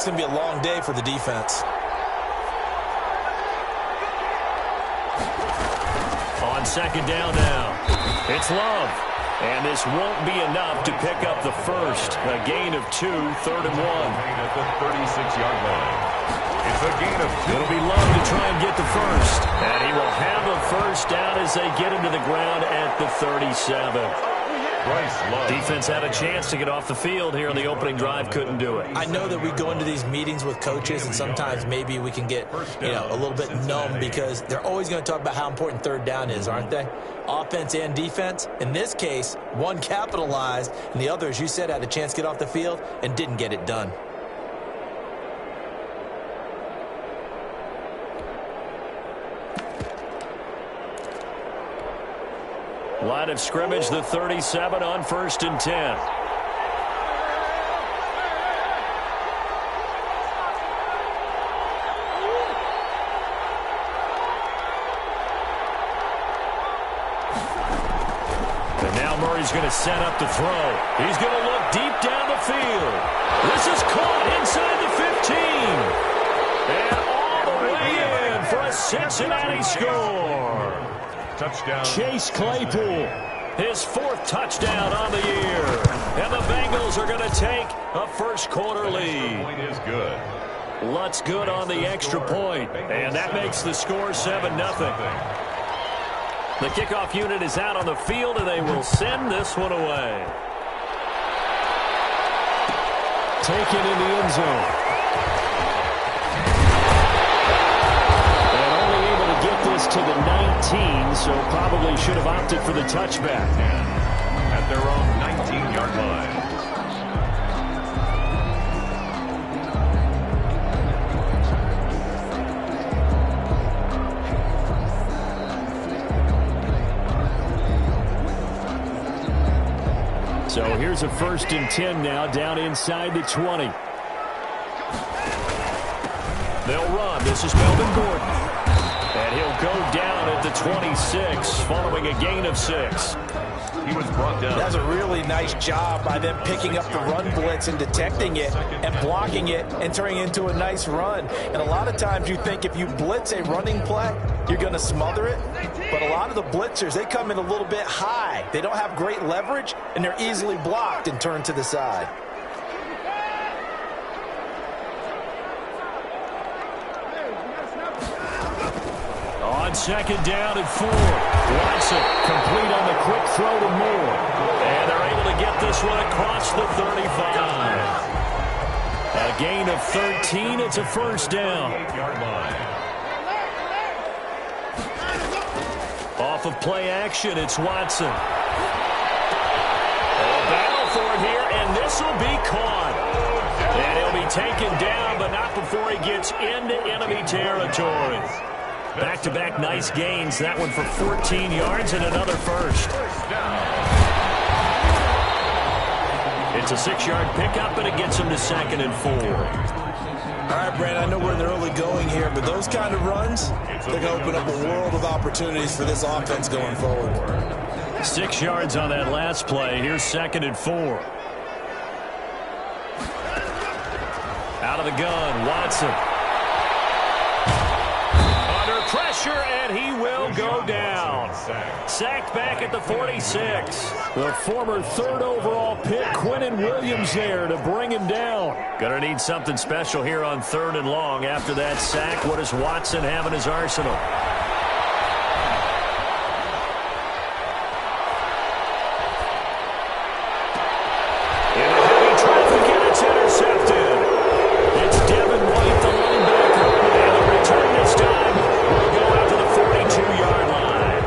It's going to be a long day for the defense. On second down now, it's Love. And this won't be enough to pick up the first. A gain of 2, 3rd and 1. At the 36-yard line. It's a gain of 2. It'll be Love to try and get the first. And he will have a first down as they get him to the ground at the 37. Defense had a chance to get off the field here on the opening drive, couldn't do it. I know that we go into these meetings with coaches, and sometimes maybe we can get, a little bit numb because they're always going to talk about how important third down is, aren't they? Offense and defense. In this case, one capitalized, and the other, as you said, had a chance to get off the field and didn't get it done. Line of scrimmage, the 37 on 1st and 10. And now Murray's going to set up the throw. He's going to look deep down the field. This is caught inside the 15. And all the way in for a Cincinnati score. Touchdown. Chase Claypool, his 4th touchdown on the year. And the Bengals are going to take a first-quarter lead. Point is good. Lutz good on the extra point. And that makes the score 7-0. The kickoff unit is out on the field, and they will send this one away. Taken in the end zone. To the 19, so probably should have opted for the touchback. At their own 19-yard line. So here's a 1st and 10 now, down inside the 20. They'll run. This is Melvin Gordon. And he'll go down at the 26, following a gain of 6. He was brought down. That's a really nice job by them picking up the run blitz and detecting it and blocking it and turning it into a nice run. And a lot of times you think if you blitz a running play, you're going to smother it. But a lot of the blitzers, they come in a little bit high. They don't have great leverage, and they're easily blocked and turned to the side. On second down and 4. Watson complete on the quick throw to Moore. And they're able to get this one across the 35. A gain of 13. It's a first down. Off of play action, it's Watson. A battle for it here, and this will be caught. And he'll be taken down, but not before he gets into enemy territory. Back-to-back nice gains. That one for 14 yards and another first. It's a 6-yard pickup, and it gets him to 2nd and 4. All right, Brandon, I know we're in the early going here, but those kind of runs, they're going to open up a world of opportunities for this offense going forward. 6 yards on that last play. Here's 2nd and 4. Out of the gun, Watson. Pressure, and he will go down. Sacked back at the 46. The former 3rd overall pick, Quinnen Williams, there to bring him down. Gonna need something special here on 3rd and long after that sack. What does Watson have in his arsenal? Into heavy traffic, and it's intercepted. It's Devin White, the linebacker, and the return this time will go out to the 42-yard line.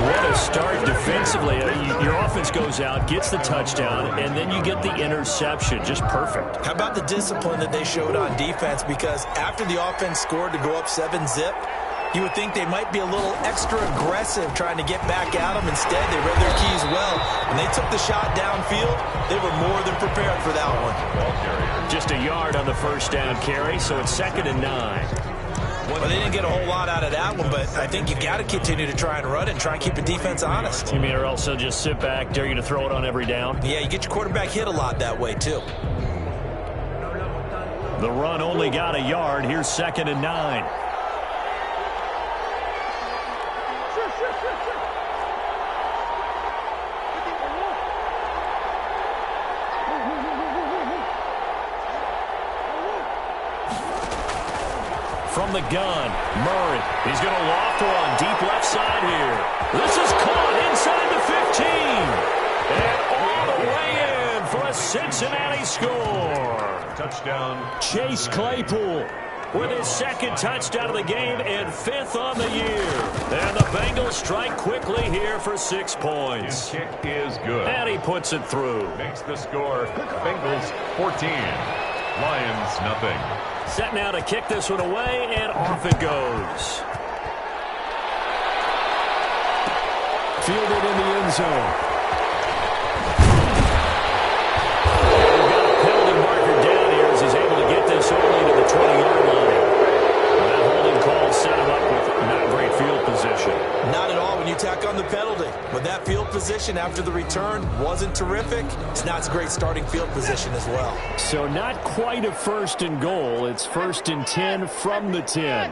What a start defensively. Your offense goes out, gets the touchdown, and then you get the interception. Just perfect. How about the discipline that they showed on defense? Because after the offense scored to go up 7-zip, you would think they might be a little extra aggressive trying to get back at them. Instead, they read their keys well. When they took the shot downfield, they were more than prepared for that one. Just a yard on the first down carry, so it's 2nd and 9. Well, they didn't get a whole lot out of that one, but I think you got to continue to try and run and try and keep the defense honest. You mean, or also just sit back, dare you to throw it on every down? Yeah, you get your quarterback hit a lot that way, too. The run only got a yard. Here's 2nd and 9. From the gun, Murray. He's going to loft one deep left side here. This is caught inside the 15. And all the way in for a Cincinnati score. Touchdown. Chase Claypool with his 2nd touchdown of the game and 5th on the year. And the Bengals strike quickly here for 6 points. His kick is good. And he puts it through. Makes the score Bengals 14. Lions nothing. Set now to kick this one away, and off it goes. Fielded in the end zone. And we've got a penalty marker down here as he's able to get this only to the 20-yard line. That holding call set him up with not great field position. Not at all when you tack on the penalty. But that field position after the return wasn't terrific. It's not a great starting field position as well. So not quite a 1st and goal. It's 1st and 10 from the 10.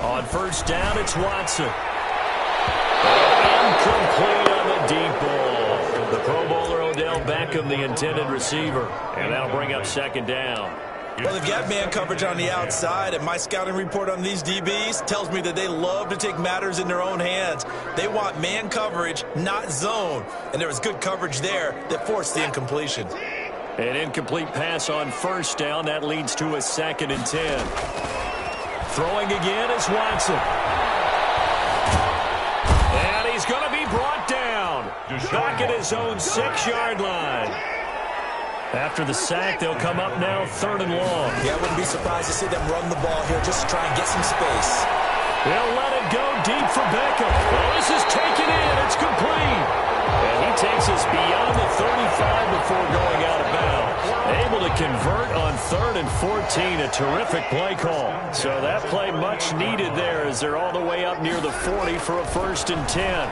On 1st down, it's Watson. Incomplete on the deep ball. The Pro Bowler Odell Beckham, the intended receiver. And that'll bring up 2nd down. Well, they've got man coverage on the outside, and my scouting report on these DBs tells me that they love to take matters in their own hands. They want man coverage, not zone. And there was good coverage there that forced the incompletion. An incomplete pass on 1st down. That leads to a 2nd and 10. Throwing again is Watson. And he's going to be brought down. Back at his own 6-yard line. After the sack, they'll come up now 3rd and long. Yeah, I wouldn't be surprised to see them run the ball here just to try and get some space. They'll let it go deep for Beckham. Well, this is taken in. It's complete. And he takes us beyond the 35 before going out of bounds. Able to convert on 3rd and 14. A terrific play call. So that play much needed there as they're all the way up near the 40 for a 1st and 10.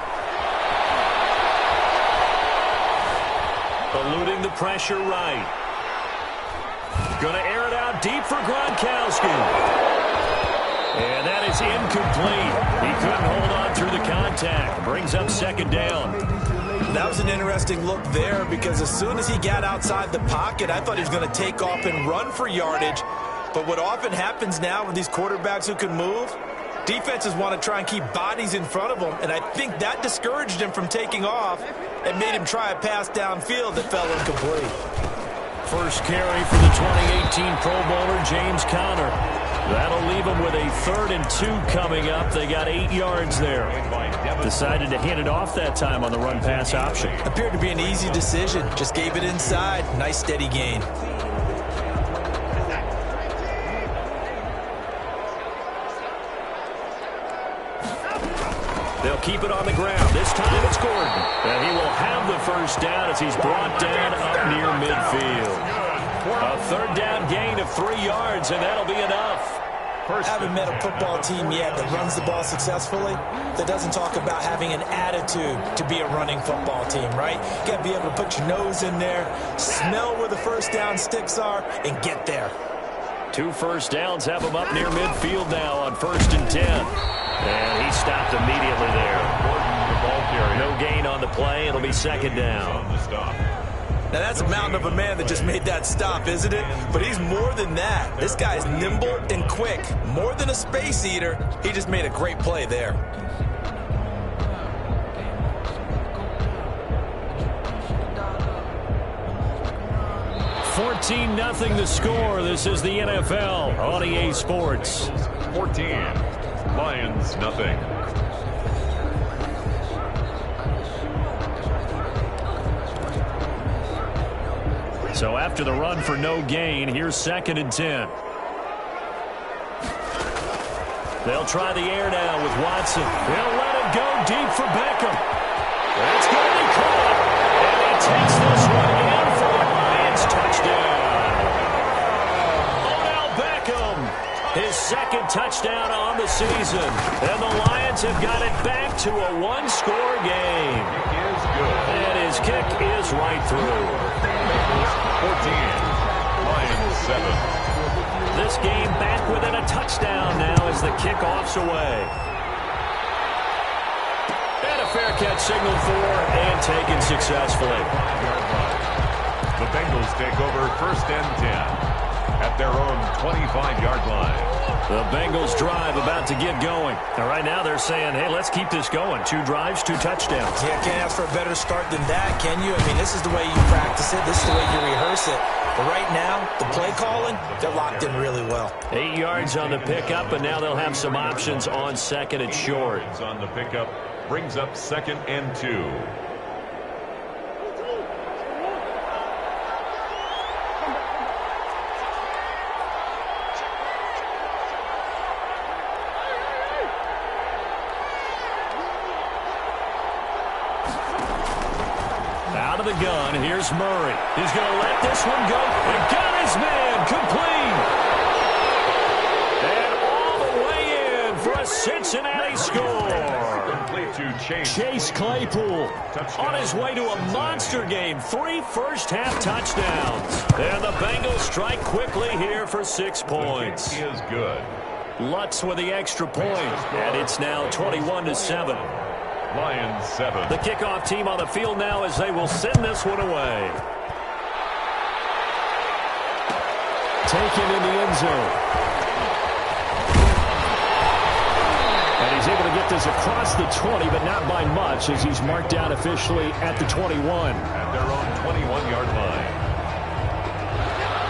Eluding the pressure right. Going to air it out deep for Gronkowski. And that is incomplete. He couldn't hold on through the contact. Brings up 2nd down. That was an interesting look there because as soon as he got outside the pocket, I thought he was going to take off and run for yardage. But what often happens now with these quarterbacks who can move, defenses want to try and keep bodies in front of them, and I think that discouraged him from taking off and made him try a pass downfield that fell incomplete. First carry for the 2018 Pro Bowler, James Conner. That'll leave him with a 3rd and 2 coming up. They got 8 yards there. Decided to hand it off that time on the run-pass option. Appeared to be an easy decision. Just gave it inside. Nice steady gain. They'll keep it on the ground. This time it's Gordon. And he will have the 1st down as he's brought down up near midfield. A 3rd down gain of 3 yards, and that'll be enough. I haven't met a football team yet that runs the ball successfully that doesn't talk about having an attitude to be a running football team, right? You got to be able to put your nose in there, smell where the 1st down sticks are, and get there. 2 first downs have him up near midfield now on 1st and 10. And he stopped immediately there. No gain on the play. It'll be 2nd down. Now, that's a mountain of a man that just made that stop, isn't it? But he's more than that. This guy's nimble and quick. More than a space eater, he just made a great play there. $14-0 the score. This is the NFL on EA Sports. 14. Lions nothing. So after the run for no gain, here's 2nd and 10. They'll try the air down with Watson. They'll let it go deep for Beckham. It's going to be caught. And he takes this one in for the Lions touchdown. Odell Beckham, his 2nd touchdown on the season. And the Lions have got it back to a 1-score game. Is good. And his kick is right through. 14. Lions 7. This game back within a touchdown now as the kickoff's away. And a fair catch signaled for and taken successfully. The Bengals take over 1st and 10 at their own 25-yard line. The Bengals drive about to get going. Now, right now they're saying, hey, let's keep this going. 2 drives, 2 touchdowns. Yeah, can't ask for a better start than that, can you? I mean, this is the way you practice it. This is the way you rehearse it. But right now, the play calling, they're locked in really well. 8 yards on the pickup, and now they'll have some options on 2nd and short. On the pickup brings up 2nd and 2. Out of the gun, here's Murray. He's going to let this one go. And got his man complete. And all the way in for a Cincinnati score. Complete to Chase Claypool on his way to a monster game. 3 first-half touchdowns. And the Bengals strike quickly here for 6 points. He is good. Lutz with the extra point. And it's now 21-7. Lions 7. The kickoff team on the field now as they will send this one away. Taken in the end zone. And he's able to get this across the 20, but not by much as he's marked down officially at the 21. At their own 21-yard line.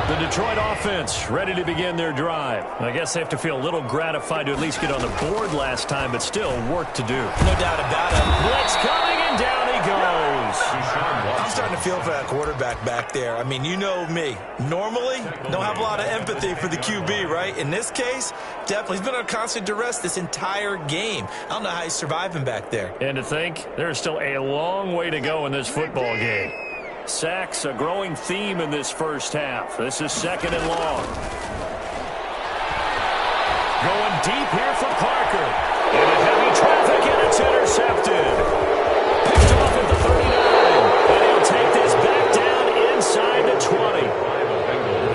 The Detroit offense ready to begin their drive. I guess they have to feel a little gratified to at least get on the board last time, but still work to do. No doubt about it. Blitz coming, and down he goes. I'm starting to feel for that quarterback back there. I mean, you know me. Normally, don't have a lot of empathy for the QB, right? In this case, definitely. He's been on constant duress this entire game. I don't know how he's surviving back there. And to think, there's still a long way to go in this football game. Sacks, a growing theme in this first half. This is 2nd and long. Going deep here for Parker. Into heavy traffic, and it's intercepted. Picked off at the 39. And he'll take this back down inside the 20.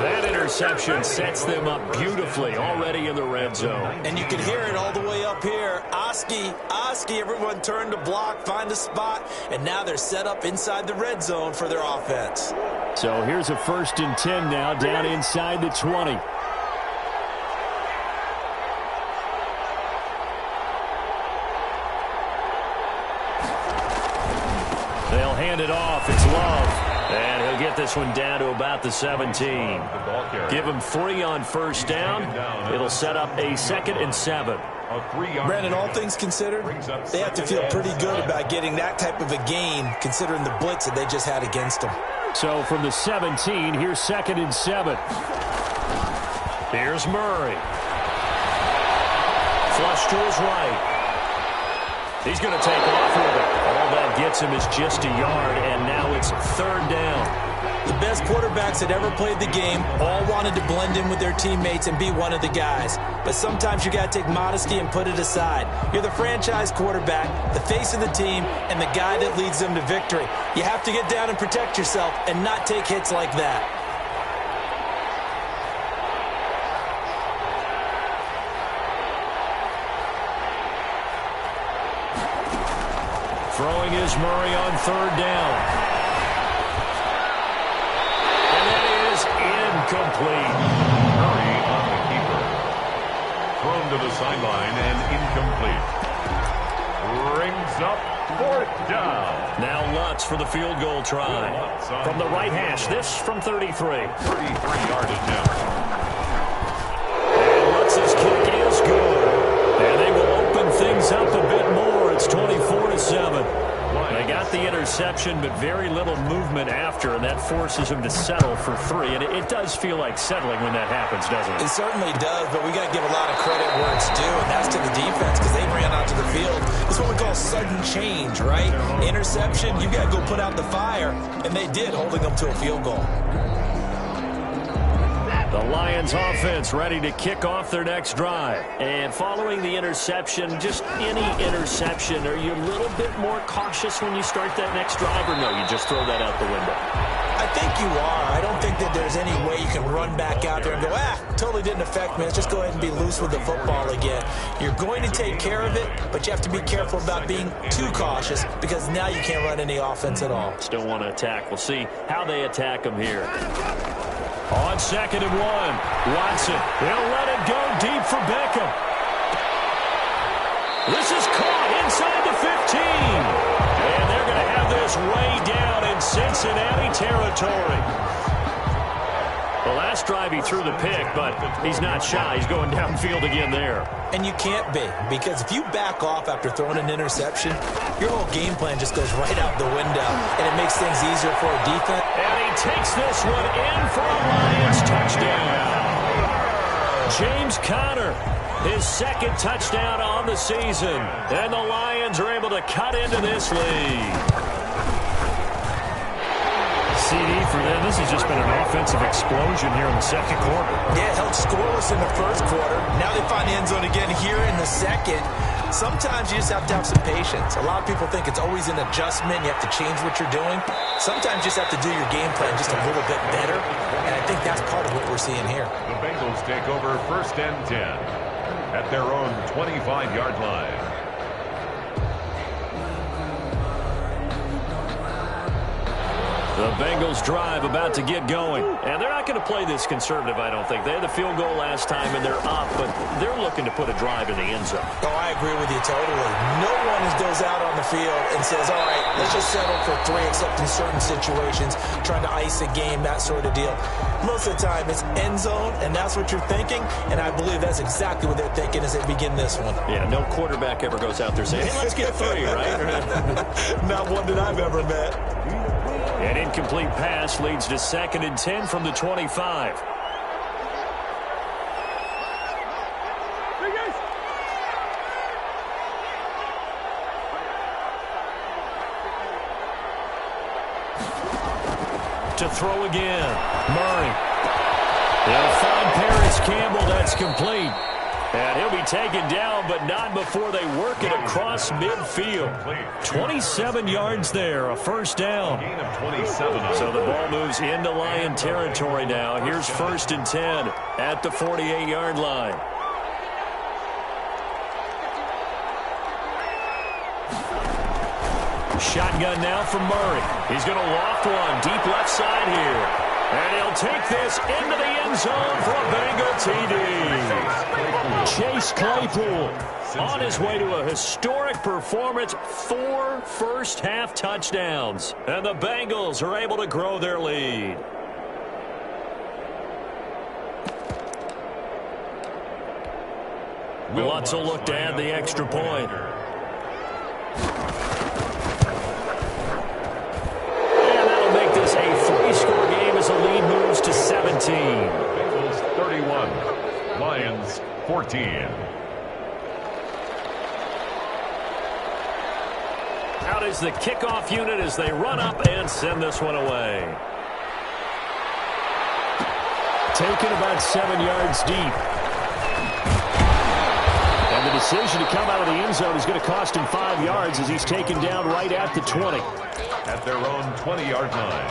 That interception sets them up beautifully already in the red zone. And you can hear it all the way up here. Oski, everyone turned to block, find a spot, and now they're set up inside the red zone for their offense. So here's a 1st and 10 now down inside the 20. They'll hand it off. It's Love. And he'll get this one down to about the 17. Give him 3 on 1st down. It'll set up a 2nd and 7. Brandon, all things considered, they have to feel pretty good about getting that type of a gain considering the blitz that they just had against them. So from the 17, here's 2nd and 7. Here's Murray. Flush to his right. He's going to take off with it. All that gets him is just a yard, and now it's 3rd down. The best quarterbacks that ever played the game all wanted to blend in with their teammates and be one of the guys. But sometimes you got to take modesty and put it aside. You're the franchise quarterback, the face of the team, and the guy that leads them to victory. You have to get down and protect yourself and not take hits like that. Throwing is Murray on 3rd down. Incomplete. Murray on the keeper. Thrown to the sideline and incomplete. Rings up 4th down. Now Lutz for the field goal try. From the right hash. This from 33. 33-yard attempt. And Lutz's kick is good. And they will open things up a bit more. It's 24-7. They got the interception, but very little movement after, and that forces him to settle for 3. And it does feel like settling when that happens, doesn't it? It certainly does, but we got to give a lot of credit where it's due, and that's to the defense because they ran out to the field. It's what we call sudden change, right? Interception, you got to go put out the fire, and they did, holding them to a field goal. The Lions offense ready to kick off their next drive. And following the interception, just any interception, are you a little bit more cautious when you start that next drive, or no, you just throw that out the window? I think you are. I don't think that there's any way you can run back out there and go, totally didn't affect me. Let's just go ahead and be loose with the football again. You're going to take care of it, but you have to be careful about being too cautious because now you can't run any offense at all. Still want to attack. We'll see how they attack him here. On 2nd and 1, Watson. They'll let it go deep for Beckham. This is caught inside the 15. And they're going to have this way down in Cincinnati territory. The last drive he threw the pick, but he's not shy. He's going downfield again there. And you can't be, because if you back off after throwing an interception, your whole game plan just goes right out the window, and it makes things easier for a defense. And he takes this one in for a Lions touchdown. James Conner, his 2nd touchdown on the season. And the Lions are able to cut into this lead. CD for them. This has just been an offensive explosion here in the 2nd quarter. Yeah, held scoreless in the 1st quarter. Now they find the end zone again here in the 2nd. Sometimes you just have to have some patience. A lot of people think it's always an adjustment. You have to change what you're doing. Sometimes you just have to do your game plan just a little bit better. And I think that's part of what we're seeing here. The Bengals take over 1st and 10 at their own 25-yard line. The Bengals drive about to get going. And they're not going to play this conservative, I don't think. They had the field goal last time, and they're up, but they're looking to put a drive in the end zone. Oh, I agree with you totally. No one goes out on the field and says, all right, let's just settle for 3, except in certain situations, trying to ice a game, that sort of deal. Most of the time, it's end zone, and that's what you're thinking, and I believe that's exactly what they're thinking as they begin this one. Yeah, no quarterback ever goes out there saying, hey, let's get 3, right? Not one that I've ever met. An incomplete pass leads to 2nd and 10 from the 25. To throw again. Murray. They'll find Paris Campbell. That's complete. And he'll be taken down, but not before they work it across midfield. 27 yards there, a 1st down. Gain of 27. So the ball moves into Lion territory now. Here's 1st and 10 at the 48-yard line. Shotgun now from Murray. He's going to loft one deep left side here. And he'll take this into the end zone for a Bengal TD. Chase Claypool on his way to a historic performance, 4 first-half touchdowns. And the Bengals are able to grow their lead. Lutz will look to add the extra point. This a 3-score game as the lead moves to 17. Bengals 31, Lions 14. Out is the kickoff unit as they run up and send this one away. Taken about 7 yards deep. And the decision to come out of the end zone is going to cost him 5 yards as he's taken down right at the 20. At their own 20-yard line.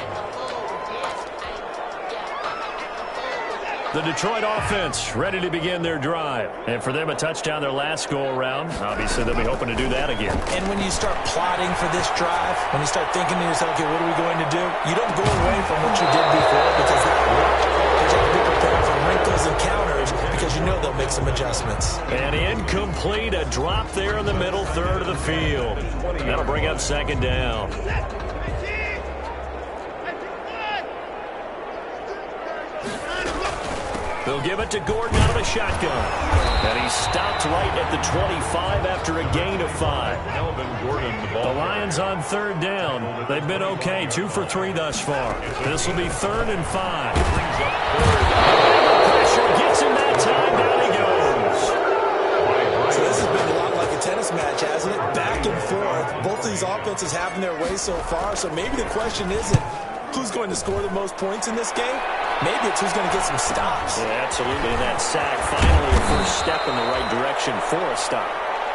The Detroit offense ready to begin their drive. And for them, a touchdown their last go-around. Obviously, they'll be hoping to do that again. And when you start plotting for this drive, when you start thinking to yourself, okay, what are we going to do? You don't go away from what you did before because that worked. You have to be prepared for wrinkles and counters because you know they'll make some adjustments. And incomplete, a drop there in the middle third of the field. That'll bring up 2nd down. They'll give it to Gordon out of the shotgun. And he's stopped right at the 25 after a gain of 5. Melvin Gordon, the ball. The Lions on 3rd down. They've been okay, 2 for 3 thus far. This will be 3rd and 5. Pressure gets him that time. Down he goes. So this has been a lot like a tennis match, hasn't it? Back and forth. Both of these offenses having their way so far. So maybe the question isn't who's going to score the most points in this game. Maybe it's who's going to get some stops. Yeah, absolutely. And that sack, finally a first step in the right direction for a stop.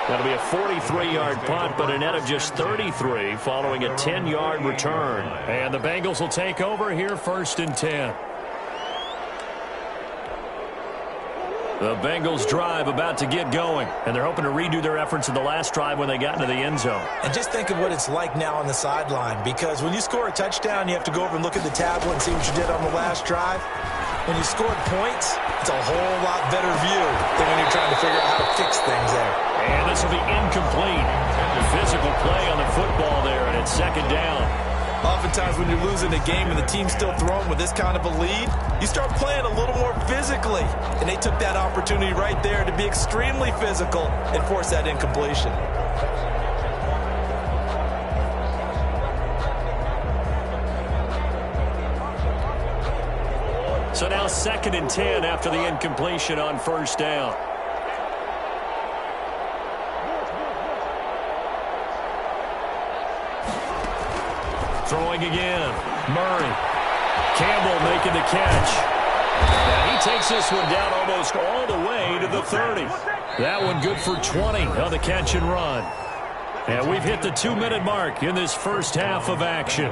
That'll be a 43-yard punt, but a net of just 33 following a 10-yard return. And the Bengals will take over here, 1st and 10. The Bengals drive about to get going, and they're hoping to redo their efforts in the last drive when they got into the end zone. And just think of what it's like now on the sideline, because when you score a touchdown, you have to go over and look at the tablet and see what you did on the last drive. When you scored points, it's a whole lot better view than when you're trying to figure out how to fix things there. And this will be incomplete. Physical play on the football there, and it's 2nd down. Oftentimes when you're losing a game and the team's still throwing with this kind of a lead, you start playing a little more physically. And they took that opportunity right there to be extremely physical and force that incompletion. So now 2nd and 10 after the incompletion on 1st down. Throwing again. Murray. Campbell making the catch. And he takes this one down almost all the way to the 30. That one good for 20 on the catch and run. And we've hit the 2-minute mark in this first half of action.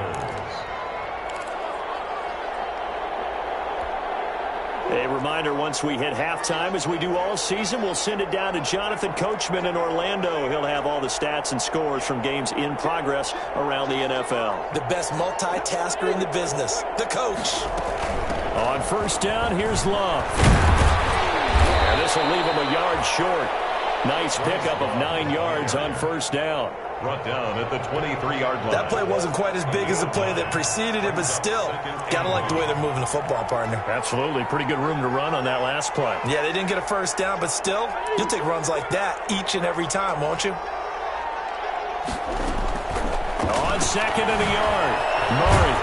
A reminder, once we hit halftime, as we do all season, we'll send it down to Jonathan Coachman in Orlando. He'll have all the stats and scores from games in progress around the NFL. The best multitasker in the business, the coach. On 1st down, here's Love. And this will leave him a yard short. Nice pickup of 9 yards on 1st down. Brought down at the 23-yard line. That play wasn't quite as big as the play that preceded it, but still, gotta like the way they're moving the football, partner. Absolutely. Pretty good room to run on that last play. Yeah, they didn't get a 1st down, but still, you'll take runs like that each and every time, won't you? On 2nd and a yard, Murray.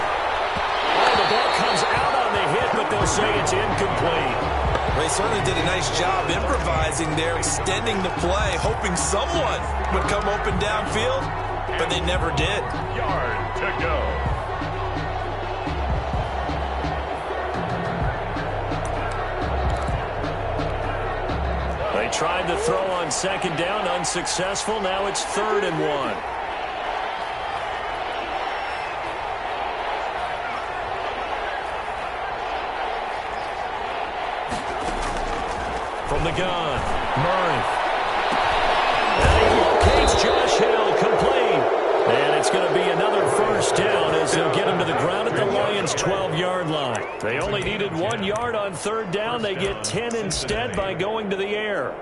Oh, the ball comes out on the hit, but they'll say it's incomplete. They certainly did a nice job improvising there, extending the play, hoping someone would come open downfield, but they never did. Yard to go. They tried to throw on 2nd down, unsuccessful. Now it's 3rd and 1. From the gun, Murray. And he locates Josh Hill, complete. And it's going to be another 1st down as they'll get him to the ground at the Lions' 12-yard line. They only needed 1 yard on 3rd down. They get 10 instead by going to the air.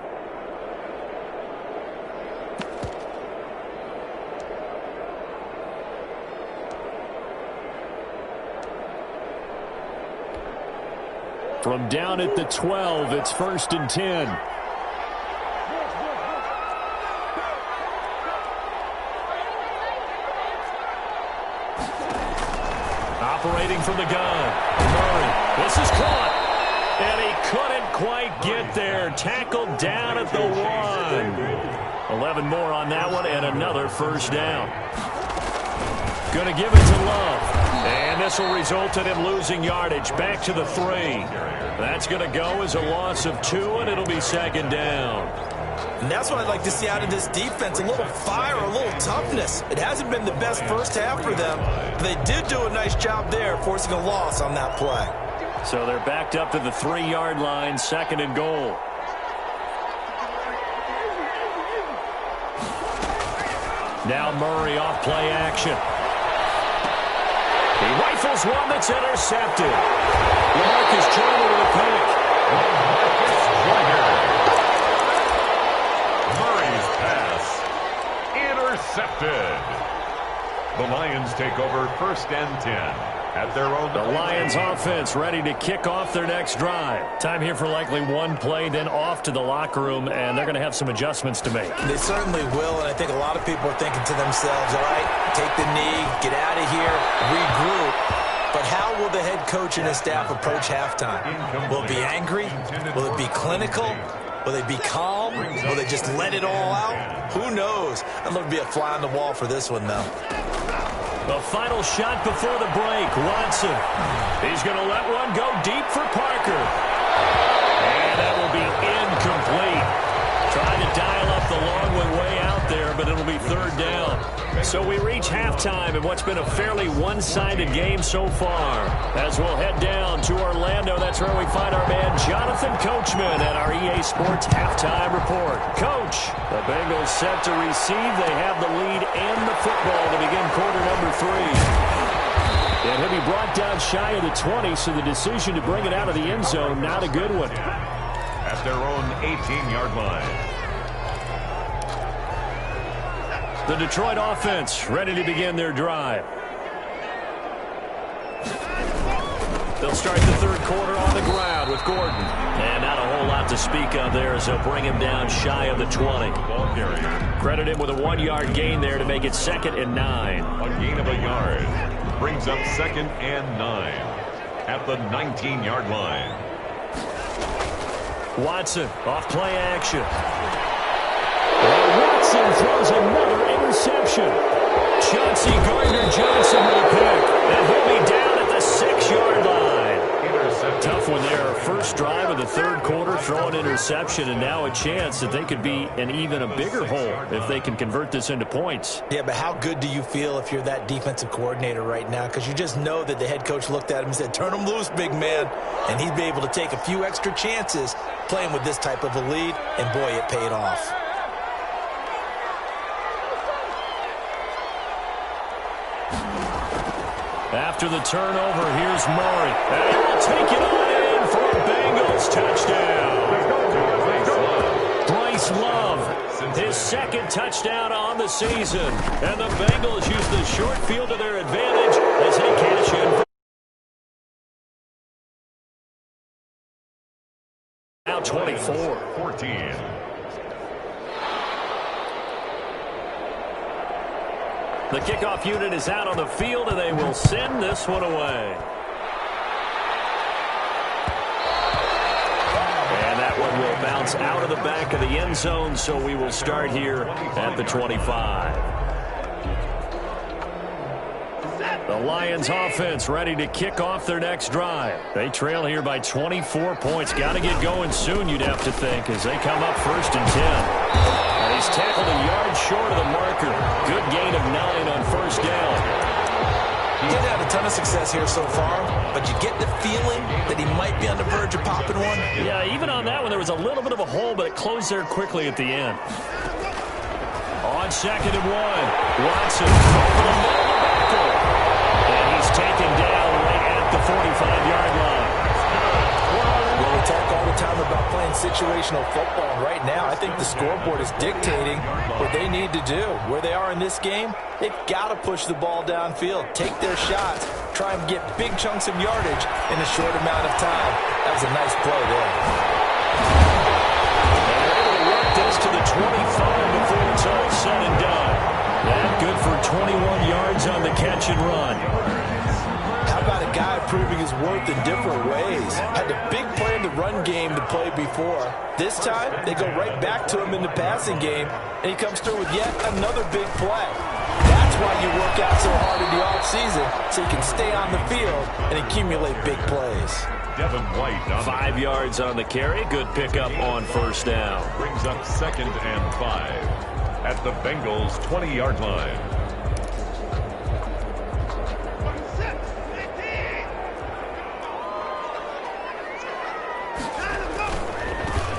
From down at the 12, it's 1st and 10. Operating from the gun, Murray. This is caught. And he couldn't quite get there. Tackled down at the 1. 11 more on that one and another 1st down. Going to give it to Love. And this will result in him losing yardage back to the 3. That's going to go as a loss of 2, and it'll be 2nd down. And that's what I'd like to see out of this defense, a little fire, a little toughness. It hasn't been the best first half for them, but they did do a nice job there, forcing a loss on that play. So they're backed up to the 3-yard line, 2nd and goal. Now Murray off play action. He rifles one that's intercepted. LaMarcus Joyner with a pick. Murray's pass intercepted. The Lions take over 1st and 10 at their own. The Lions offense ready to kick off their next drive. Time here for likely one play, then off to the locker room, and they're going to have some adjustments to make. They certainly will, and I think a lot of people are thinking to themselves, all right, take the knee, get out of here, regroup. But how will the head coach and his staff approach halftime? Will it be angry? Will it be clinical? Will they be calm? Will they just let it all out? Who knows? I'd love to be a fly on the wall for this one, though. The final shot before the break, Watson. He's going to let one go deep for Parker. And that will be incomplete. Trying to dial up the long one way So we reach halftime in what's been a fairly one-sided game so far. As we'll head down to Orlando, that's where we find our man Jonathan Coachman at our EA Sports Halftime Report. Coach, the Bengals set to receive. They have the lead and the football to begin quarter number 3. And he'll be brought down shy of the 20, so the decision to bring it out of the end zone, not a good one. At their own 18-yard line. The Detroit offense ready to begin their drive. They'll start the third quarter on the ground with Gordon. And not a whole lot to speak of there as they'll bring him down shy of the 20. Ball carrier. Credit him with a 1-yard gain there to make it 2nd and 9. A gain of a yard. Brings up 2nd and 9. At the 19-yard line. Watson off play action. Watson throws another interception. Chauncey Gardner-Johnson with a pick. And he'll be down at the 6-yard line. Tough one there. First drive of the third quarter, throw an interception, and now a chance that they could be in even a bigger hole if they can convert this into points. Yeah, but how good do you feel if you're that defensive coordinator right now? Because you just know that the head coach looked at him and said, turn him loose, big man. And he'd be able to take a few extra chances playing with this type of a lead, and boy, it paid off. After the turnover, here's Murray. And he'll take it on in for a Bengals touchdown. Bryce Love, his 2nd touchdown on the season. And the Bengals use the short field to their advantage as they cash in. Now 24-14. The kickoff unit is out on the field, and they will send this one away. And that one will bounce out of the back of the end zone, so we will start here at the 25. The Lions offense ready to kick off their next drive. They trail here by 24 points. Got to get going soon, you'd have to think, as they come up 1st and 10. And he's tackled a yard short of the marker. Good gain of 9 on 1st down. He didn't have a ton of success here so far, but you get the feeling that he might be on the verge of popping one. Yeah, even on that one, there was a little bit of a hole, but it closed there quickly at the end. On 2nd and 1, Watson over the middle of the backfield. And he's taken down right at the 45-yard line. Well, we talk all the time about playing situational football. Right now, I think the scoreboard is dictating what they need to do. Where they are in this game, they've got to push the ball downfield, take their shots, try and get big chunks of yardage in a short amount of time. That was a nice play there. And they're able to work this to the 25 before it's all said and done. That good for 21 yards on the catch and run. How about a guy proving his worth in different ways? Had a big play in the run game to play before. This time, they go right back to him in the passing game, and he comes through with yet another big play. That's why you work out so hard in the offseason, so you can stay on the field and accumulate big plays. Devin White on 5 yards on the carry. Good pickup on 1st down. brings up 2nd and 5 at the Bengals 20-yard line.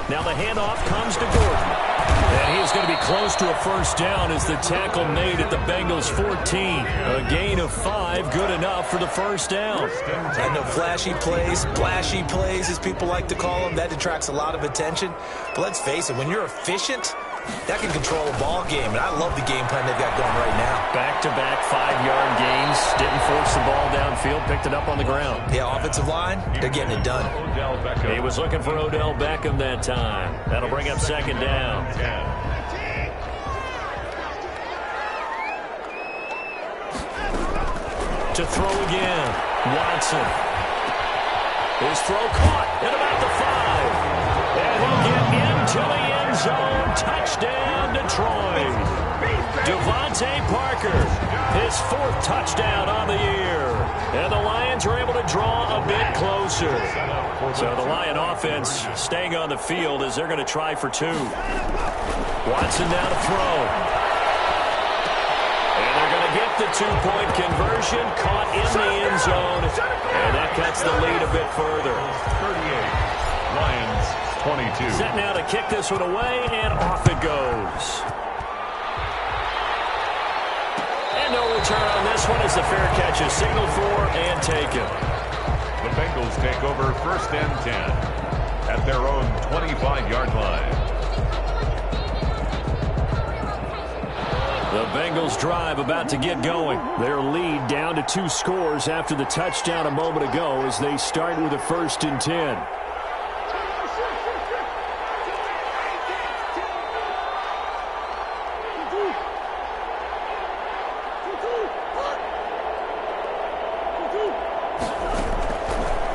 Now the handoff comes to Gordon. And he's going to be close to a 1st down as the tackle made at the Bengals 14. A gain of 5, good enough for the 1st down. I know flashy plays, splashy plays, as people like to call them, that attracts a lot of attention. But let's face it, when you're efficient, that can control a ball game. And I love the game plan they've got going right now. Back-to-back 5-yard gains. Didn't force the ball downfield, picked it up on the ground. Yeah, offensive line, they're getting it done. He was looking for Odell Beckham that time. That'll bring up 2nd down. To throw again, Watson. His throw caught at about the 5. And he'll get into the end zone. Touchdown, Detroit. Devontae Parker, his 4th touchdown on the year. And the Lions are able to draw a bit closer. So the Lion offense staying on the field as they're going to try for 2. Watson now to throw. And they're up the two-point conversion, caught in the end zone, and that cuts the lead a bit further. 38, Lions 22. Set now to kick this one away, and off it goes. And no return on this one as the fair catch is signaled for and taken. The Bengals take over 1st and 10 at their own 25-yard line. The Bengals drive about to get going. Their lead down to 2 scores after the touchdown a moment ago as they start with a 1st and 10.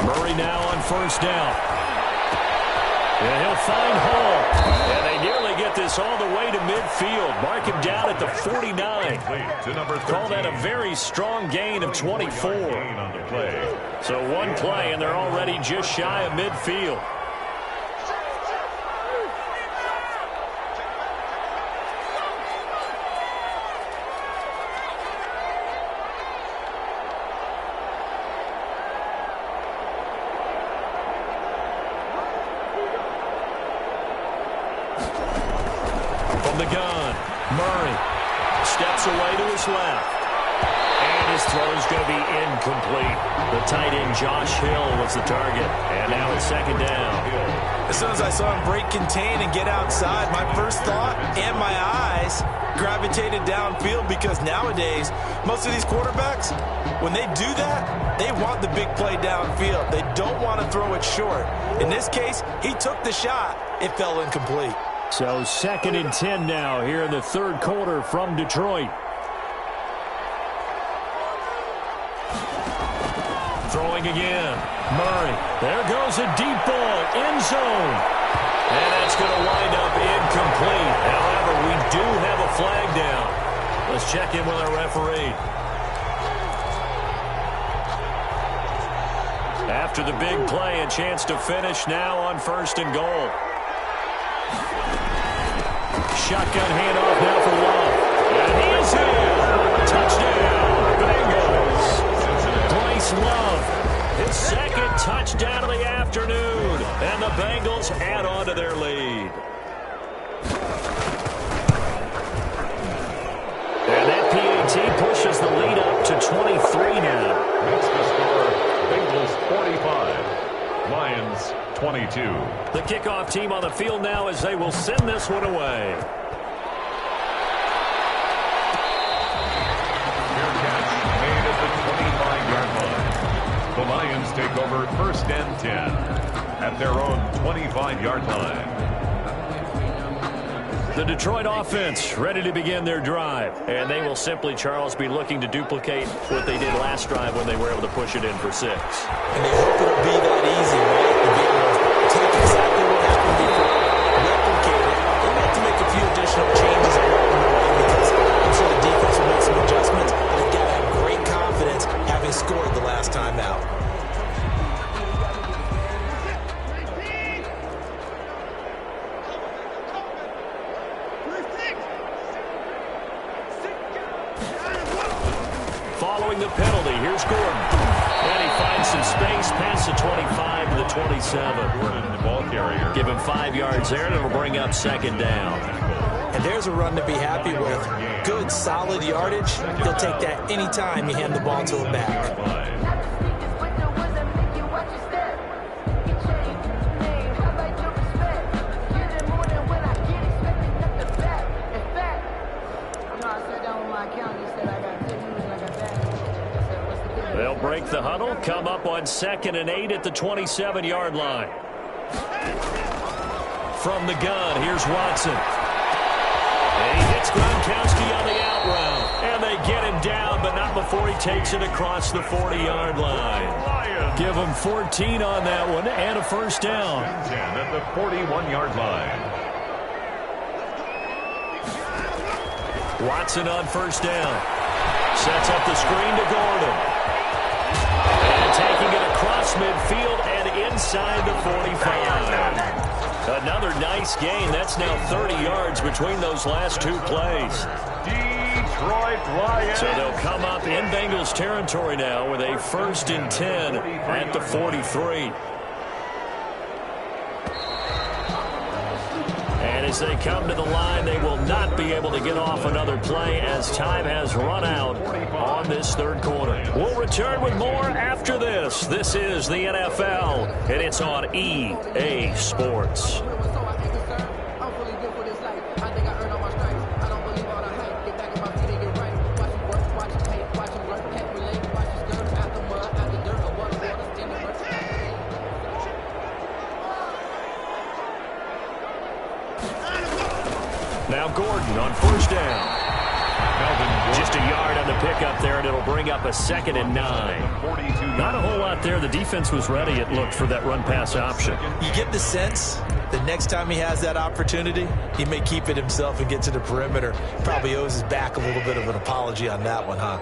Murray now on 1st down. And he'll find Hall. And they nearly get this all the way to midfield. Mark him down at the 49. Call that a very strong gain of 24. So one play, and they're already just shy of midfield. The gun. Murray steps away to his left. And his throw is going to be incomplete. The tight end, Josh Hill, was the target. And now it's 2nd down. As soon as I saw him break contain and get outside, my first thought and my eyes gravitated downfield, because nowadays, most of these quarterbacks, when they do that, they want the big play downfield. They don't want to throw it short. In this case, he took the shot. It fell incomplete. So 2nd and 10 now here in the 3rd quarter from Detroit. Throwing again. Murray. There goes a deep ball. End zone. And that's going to wind up incomplete. However, we do have a flag down. Let's check in with our referee. After the big play, a chance to finish now on 1st and goal. Shotgun handoff now for Love. And he is in. Touchdown, Bengals. Bryce Love, his 2nd touchdown of the afternoon. And the Bengals add on to their lead. And that PAT pushes the lead up to 23 now. That's the score. Bengals 45. Lions 22. The kickoff team on the field now as they will send this one away. Fair catch made at the 25-yard line. The Lions take over 1st and 10 at their own 25-yard line. The Detroit offense ready to begin their drive. And they will simply, Charles, be looking to duplicate what they did last drive when they were able to push it in for 6. And they hope it'll be that easy, right? To be able to take exactly what happened before, replicate it. They have to make a few additional changes along the way, because I'm sure the defense will make some adjustments. They've got to have great confidence having scored the last time out. Following the penalty, here's Gordon. And he finds some space past the 25 to the 27. Gordon, the ball carrier. Give him 5 yards there, and it'll bring up 2nd down. And there's a run to be happy with. Good, solid yardage. They'll take that anytime you hand the ball to a back. They'll break the huddle, come up on 2nd and 8 at the 27-yard line. From the gun, here's Watson. And he hits Gronkowski on the out route. And they get him down, but not before he takes it across the 40-yard line. Give him 14 on that one and a 1st down. 10 at the 41-yard line. Watson on 1st down. Sets up the screen to Gordon. And taking it across midfield and inside the 45. Another nice gain. That's now 30 yards between those last 2 plays. Detroit Lions. So they'll come up in Bengals territory now with a 1st and 10 at the 43. And as they come to the line, they will not be able to get off another play as time has run out on this third quarter. We'll return with more after this. This is the NFL, and it's on EA Sports. Now Gordon on 1st down. Just a yard on the pickup there, and it'll bring up a 2nd and 9. Not a whole lot there. The defense was ready, it looked, for that run-pass option. You get the sense that next time he has that opportunity, he may keep it himself and get to the perimeter. Probably owes his back a little bit of an apology on that one, huh?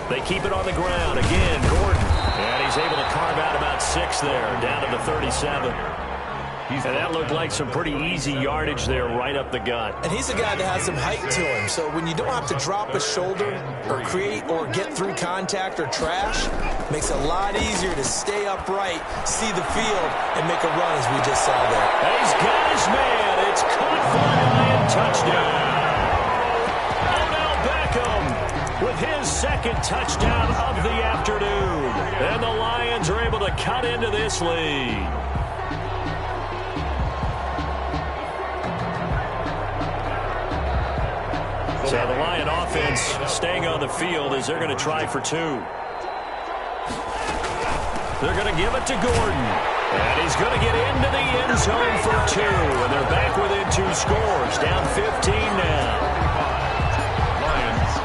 They keep it on the ground. Again, Gordon. And he's able to carve out about 6 there, down to the 37. And that looked like some pretty easy yardage there right up the gut. And he's a guy that has some height to him. So when you don't have to drop a shoulder or create or get through contact or trash, makes it a lot easier to stay upright, see the field, and make a run as we just saw there. And he's got his man. It's caught for a Lion touchdown. Odell Beckham with his 2nd touchdown of the afternoon. And the Lions are able to cut into this lead. So the Lion offense staying on the field as they're going to try for 2. They're going to give it to Gordon. And he's going to get into the end zone for 2. And they're back within 2 scores. Down 15 now. Lions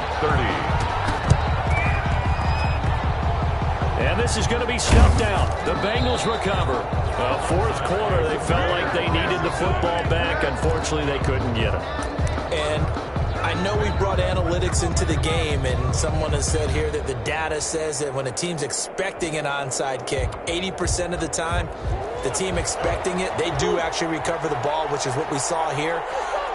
30. And this is going to be stuffed out. The Bengals recover. 4th quarter, they felt like they needed the football back. Unfortunately, they couldn't get it. And I know we brought analytics into the game, and someone has said here that the data says that when a team's expecting an onside kick, 80% of the time, the team expecting it, they do actually recover the ball, which is what we saw here.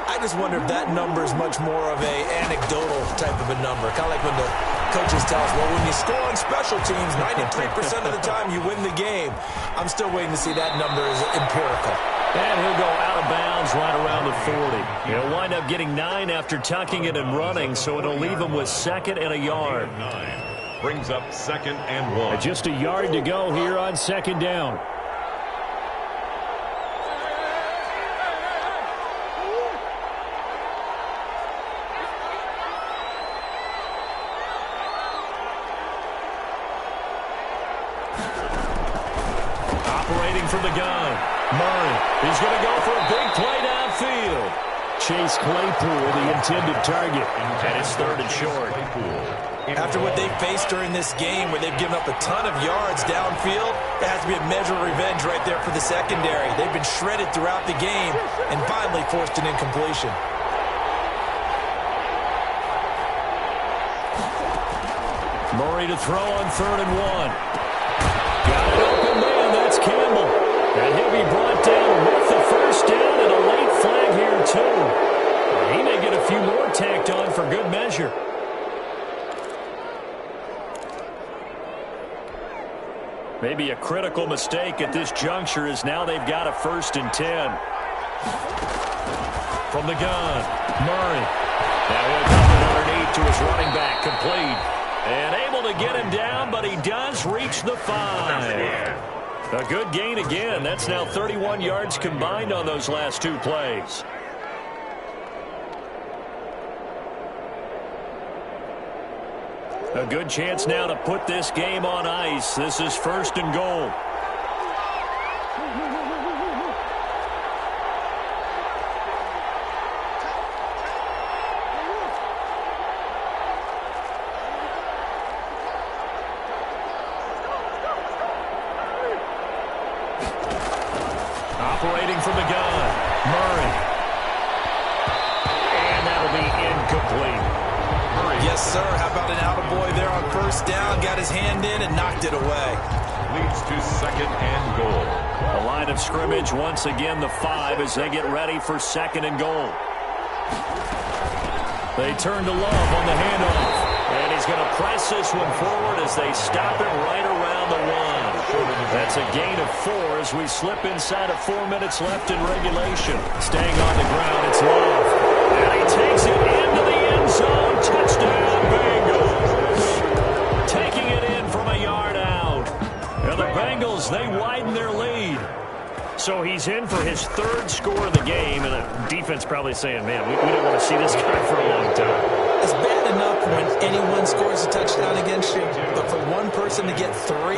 I just wonder if that number is much more of a anecdotal type of a number. Kind of like when the coaches tell us, well, when you score on special teams, 93% of the time you win the game. I'm still waiting to see that number is empirical. And he'll go out of bounds right around the 40. He'll wind up getting 9 after tucking it and running, so it'll leave him with 2nd and a yard. 9 brings up 2nd and 1. Just a yard to go here on 2nd down. Operating from the gun. Murray, he's going to go for a big play downfield. Chase Claypool, the intended target. And it's 3rd and short. After what they faced during this game, where they've given up a ton of yards downfield, there has to be a measure of revenge right there for the secondary. They've been shredded throughout the game and finally forced an incompletion. Murray to throw on 3rd and 1. Got an open man, that's Campbell. And he'll be brought down with the 1st down and a late flag here, too. He may get a few more tacked on for good measure. Maybe a critical mistake at this juncture is now they've got a 1st and 10. From the gun, Murray. Now he'll come it underneath to his running back, complete. And able to get him down, but he does reach the 5. A good gain again. That's now 31 yards combined on those last 2 plays. A good chance now to put this game on ice. This is 1st and goal. Operating from the gun, Murray. And that'll be incomplete. Yes, sir. How about an attaboy there on 1st down? Got his hand in and knocked it away. leads to 2nd and goal. The line of scrimmage, once again, the 5 as they get ready for 2nd and goal. They turn to Love on the handoff. And he's going to press this one forward as they stop it right around the 1. That's a gain of 4 as we slip inside of 4 minutes left in regulation. Staying on the ground, it's Love. And he takes it into the end zone. Touchdown, Bengals. Taking it in from a yard out. And the Bengals, they widen their lead. So he's in for his 3rd score of the game, and the defense probably saying, man, we don't want to see this guy for a long time. It's bad enough when anyone scores a touchdown against you, but for one person to get 3,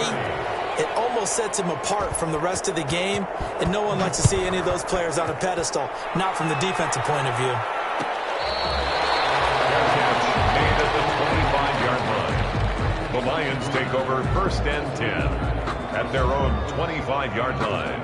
it almost sets him apart from the rest of the game, and no one likes to see any of those players on a pedestal, not from the defensive point of view. Made at the 25-yard line. The Lions take over 1st and 10 at their own 25-yard line.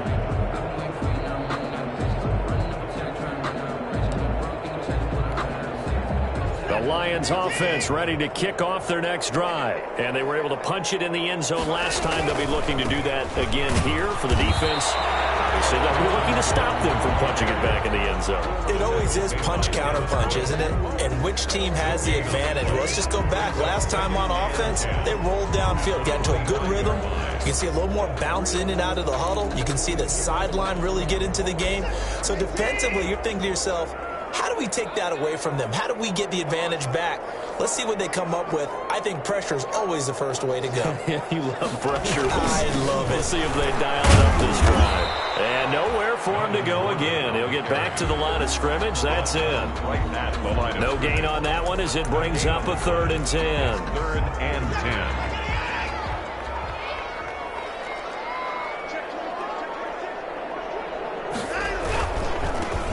The Lions offense ready to kick off their next drive. And they were able to punch it in the end zone last time. They'll be looking to do that again here for the defense. Obviously, they'll be looking to stop them from punching it back in the end zone. It always is punch-counter-punch, isn't it? And which team has the advantage? Well, let's just go back. Last time on offense, they rolled downfield, got into a good rhythm. You can see a little more bounce in and out of the huddle. You can see the sideline really get into the game. So defensively, you're thinking to yourself, how do we take that away from them? How do we get the advantage back? Let's see what they come up with. I think pressure is always the first way to go. Yeah, you love pressure. I love it. We'll see if they dial it up this drive. And nowhere for him to go again. He'll get back to the line of scrimmage. That's it. Right at the line of no gain on that one as it brings up a 3rd and 10. 3rd and 10.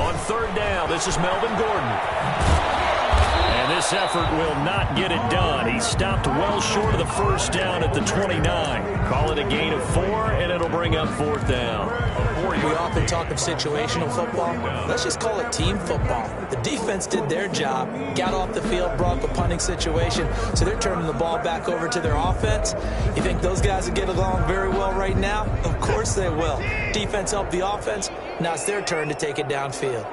On 3rd down, this is Melvin Gordon. And this effort will not get it done. He stopped well short of the 1st down at the 29. Call it a gain of 4, and it'll bring up 4th down. We often talk of situational football. Let's just call it team football. The defense did their job, got off the field, brought up a punting situation, so they're turning the ball back over to their offense. You think those guys will get along very well right now? Of course they will. Defense helped the offense. Now it's their turn to take it downfield.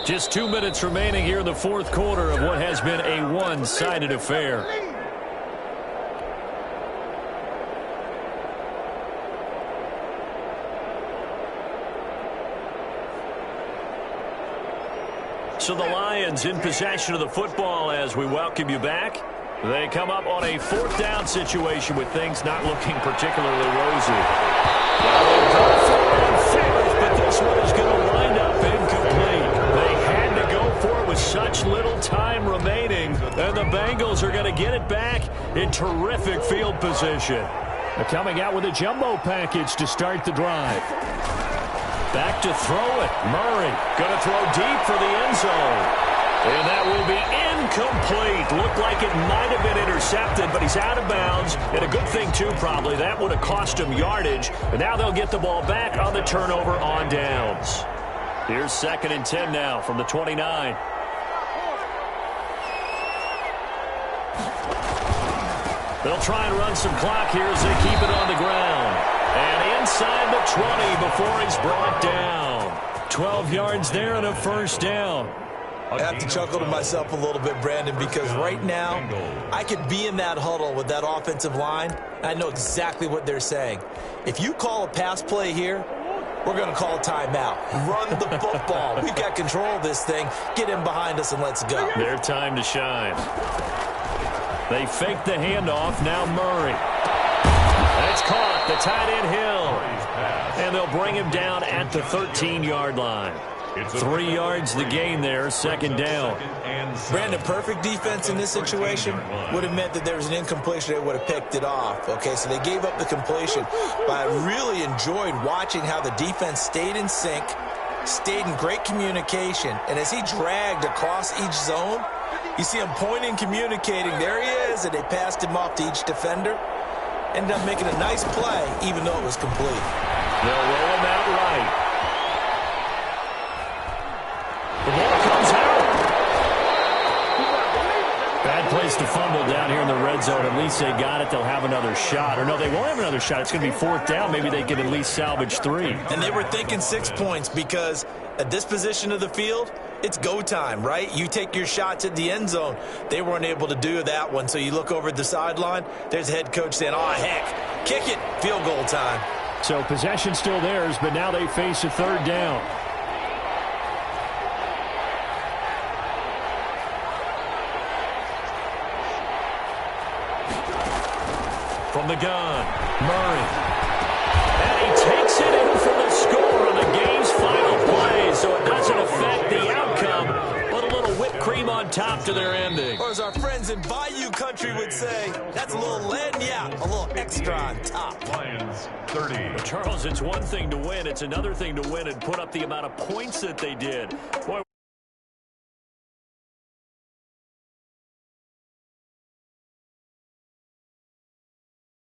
Just 2 minutes remaining here in the 4th quarter of what has been a one-sided affair. So the Lions in possession of the football as we welcome you back. They come up on a 4th down situation with things not looking particularly rosy. Well, they'll go for it on 4th, but this one is going to wind up incomplete. They had to go for it with such little time remaining, and the Bengals are going to get it back in terrific field position. They're coming out with a jumbo package to start the drive. Back to throw it. Murray going to throw deep for the end zone. And that will be incomplete. Looked like it might have been intercepted, but he's out of bounds. And a good thing, too, probably. That would have cost him yardage. And now they'll get the ball back on the turnover on downs. Here's 2nd and 10 now from the 29. They'll try and run some clock here as they keep it on the ground. And inside the 20 before he's brought down. 12 yards there and a 1st down. I have to chuckle to myself a little bit, Brandon, because right now I could be in that huddle with that offensive line. I know exactly what they're saying. If you call a pass play here, we're going to call a timeout. Run the football. We've got control of this thing. Get in behind us and let's go. Their time to shine. They fake the handoff. Now Murray. That's caught. The tight end Hill. And they'll bring him down at the 13-yard line. 3 yards the gain there, 2nd down. Brandon, perfect defense in this situation would have meant that there was an incompletion. They would have picked it off. Okay, so they gave up the completion. But I really enjoyed watching how the defense stayed in sync, stayed in great communication. And as he dragged across each zone, you see him pointing, communicating. There he is, and they passed him off to each defender. Ended up making a nice play, even though it was complete. They'll roll him out right. The ball comes out. place to fumble down here in the red zone. At least they got it. They'll have another shot. Or no, they won't have another shot. It's going to be 4th down. Maybe they can at least salvage 3. And they were thinking 6 points because at this position of the field, it's go time, right? You take your shots at the end zone. They weren't able to do that one. So you look over at the sideline, there's the head coach saying, oh, heck, kick it, field goal time. So possession still theirs, but now they face a 3rd down. From the gun, Murray. And he takes it in for the score on the game's final play, so it doesn't affect the outcome, but a little whipped cream on top to their ending. Or as our friends in Bayou Country would say, that's a little lead, yeah, a little extra on top. Lions 30. But Charles, it's one thing to win. It's another thing to win and put up the amount of points that they did. Boy,